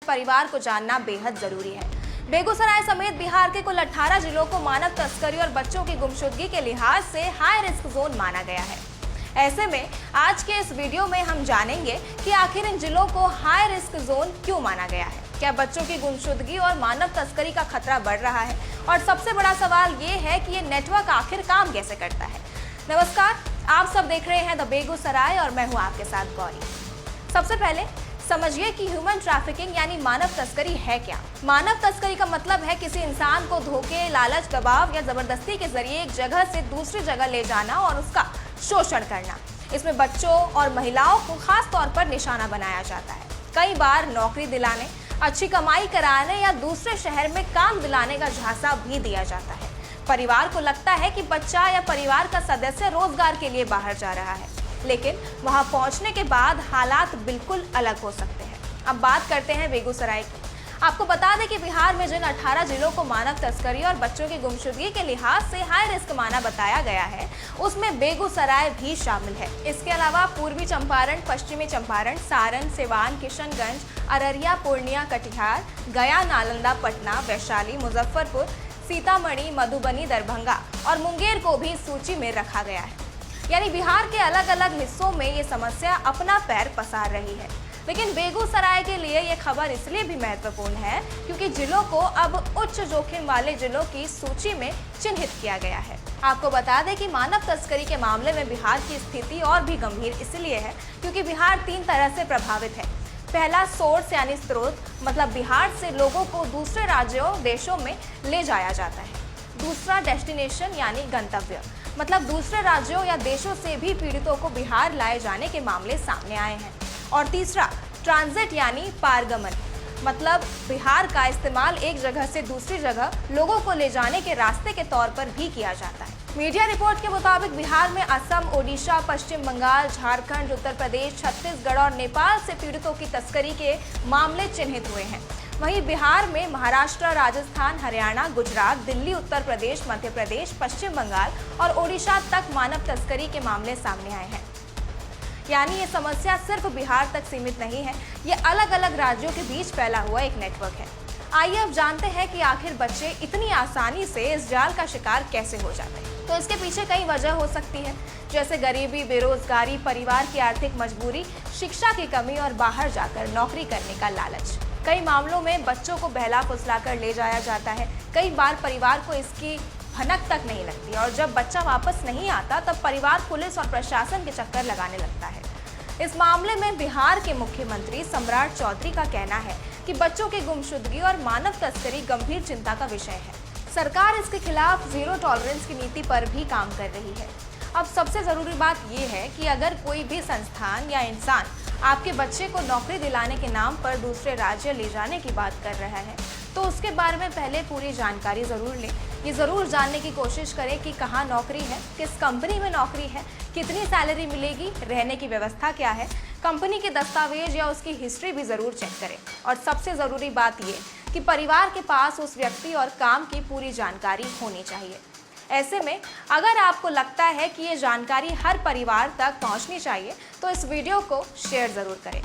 परिवार को जानना बेहद जरूरी है। बेगूसराय समेत बिहार के कुल 18 जिलों को मानव तस्करी और बच्चों की गुमशुदगी के लिहाज से हाई रिस्क जोन माना गया है। ऐसे में आज के इस वीडियो में हम जानेंगे कि आखिर इन जिलों को हाई रिस्क जोन क्यों माना गया है, क्या बच्चों की गुमशुदगी और मानव तस्करी का खतरा बढ़ रहा है, और सबसे बड़ा सवाल ये है कि ये नेटवर्क आखिर काम कैसे करता है। नमस्कार, आप सब देख रहे हैं द बेगूसराय और मैं हूं आपके साथ गौरी। सबसे पहले समझिए कि ह्यूमन ट्रैफिकिंग यानी मानव तस्करी है क्या। मानव तस्करी का मतलब है किसी इंसान को धोखे, लालच, दबाव या जबरदस्ती के जरिए एक जगह से दूसरी जगह ले जाना और उसका शोषण करना। इसमें बच्चों और महिलाओं को खास तौर पर निशाना बनाया जाता है। कई बार नौकरी दिलाने, अच्छी कमाई कराने या दूसरे शहर में काम दिलाने का झांसा भी दिया जाता है। परिवार को लगता है कि बच्चा या परिवार का सदस्य रोजगार के लिए बाहर जा रहा है, लेकिन वहां पहुंचने के बाद हालात बिल्कुल अलग हो सकते हैं। अब बात करते हैं बेगूसराय की। आपको बता दें कि बिहार में जिन 18 जिलों को मानव तस्करी और बच्चों की गुमशुदगी के लिहाज से हाई रिस्क माना बताया गया है, उसमें बेगूसराय भी शामिल है। इसके अलावा पूर्वी चंपारण, पश्चिमी चंपारण, सारण, सिवान, किशनगंज, अररिया, पूर्णिया, कटिहार, गया, नालंदा, पटना, वैशाली, मुजफ्फरपुर, सीतामढ़ी, मधुबनी, दरभंगा और मुंगेर को भी सूची में रखा गया है। यानी बिहार के अलग अलग हिस्सों में ये समस्या अपना पैर पसार रही है। लेकिन बेगूसराय के लिए ये खबर इसलिए भी महत्वपूर्ण है क्योंकि जिलों को अब उच्च जोखिम वाले जिलों की सूची में चिन्हित किया गया है। आपको बता दें कि मानव तस्करी के मामले में बिहार की स्थिति और भी गंभीर इसलिए है क्योंकि बिहार 3 तरह से प्रभावित है। पहला, सोर्स यानी स्रोत, मतलब बिहार से लोगों को दूसरे राज्यों, देशों में ले जाया जाता है। दूसरा, डेस्टिनेशन यानी गंतव्य, मतलब दूसरे राज्यों या देशों से भी पीड़ितों को बिहार लाए जाने के मामले सामने आए हैं। और तीसरा, ट्रांजिट यानी पारगमन, मतलब बिहार का इस्तेमाल एक जगह से दूसरी जगह लोगों को ले जाने के रास्ते के तौर पर भी किया जाता है। मीडिया रिपोर्ट के मुताबिक बिहार में असम, ओडिशा, पश्चिम बंगाल, झारखंड, उत्तर प्रदेश, छत्तीसगढ़ और नेपाल से पीड़ितों की तस्करी के मामले चिन्हित हुए हैं। वहीं बिहार में महाराष्ट्र, राजस्थान, हरियाणा, गुजरात, दिल्ली, उत्तर प्रदेश, मध्य प्रदेश, पश्चिम बंगाल और ओडिशा तक मानव तस्करी के मामले सामने आए हैं। यानी ये समस्या सिर्फ बिहार तक सीमित नहीं है, ये अलग अलग राज्यों के बीच फैला हुआ एक नेटवर्क है। आइए अब जानते हैं कि आखिर बच्चे इतनी आसानी से इस जाल का शिकार कैसे हो जाते हैं। तो इसके पीछे कई वजह हो सकती है, जैसे गरीबी, बेरोजगारी, परिवार की आर्थिक मजबूरी, शिक्षा की कमी और बाहर जाकर नौकरी करने का लालच। कई मामलों में बच्चों को बहला फुसलाकर ले जाया जाता है। कई बार परिवार को इसकी भनक तक नहीं लगती और जब बच्चा वापस नहीं आता तब परिवार पुलिस और प्रशासन के चक्कर लगाने लगता है। इस मामले में बिहार के मुख्यमंत्री सम्राट चौधरी का कहना है कि बच्चों की गुमशुदगी और मानव तस्करी गंभीर चिंता का विषय है। सरकार इसके खिलाफ जीरो टॉलरेंस की नीति पर भी काम कर रही है। अब सबसे ज़रूरी बात यह है कि अगर कोई भी संस्थान या इंसान आपके बच्चे को नौकरी दिलाने के नाम पर दूसरे राज्य ले जाने की बात कर रहा है तो उसके बारे में पहले पूरी जानकारी ज़रूर लें। ये ज़रूर जानने की कोशिश करें कि कहाँ नौकरी है, किस कंपनी में नौकरी है, कितनी सैलरी मिलेगी, रहने की व्यवस्था क्या है, कंपनी के दस्तावेज या उसकी हिस्ट्री भी ज़रूर चेक करें। और सबसे ज़रूरी बात ये कि परिवार के पास उस व्यक्ति और काम की पूरी जानकारी होनी चाहिए। ऐसे में अगर आपको लगता है कि ये जानकारी हर परिवार तक पहुंचनी चाहिए तो इस वीडियो को शेयर ज़रूर करें।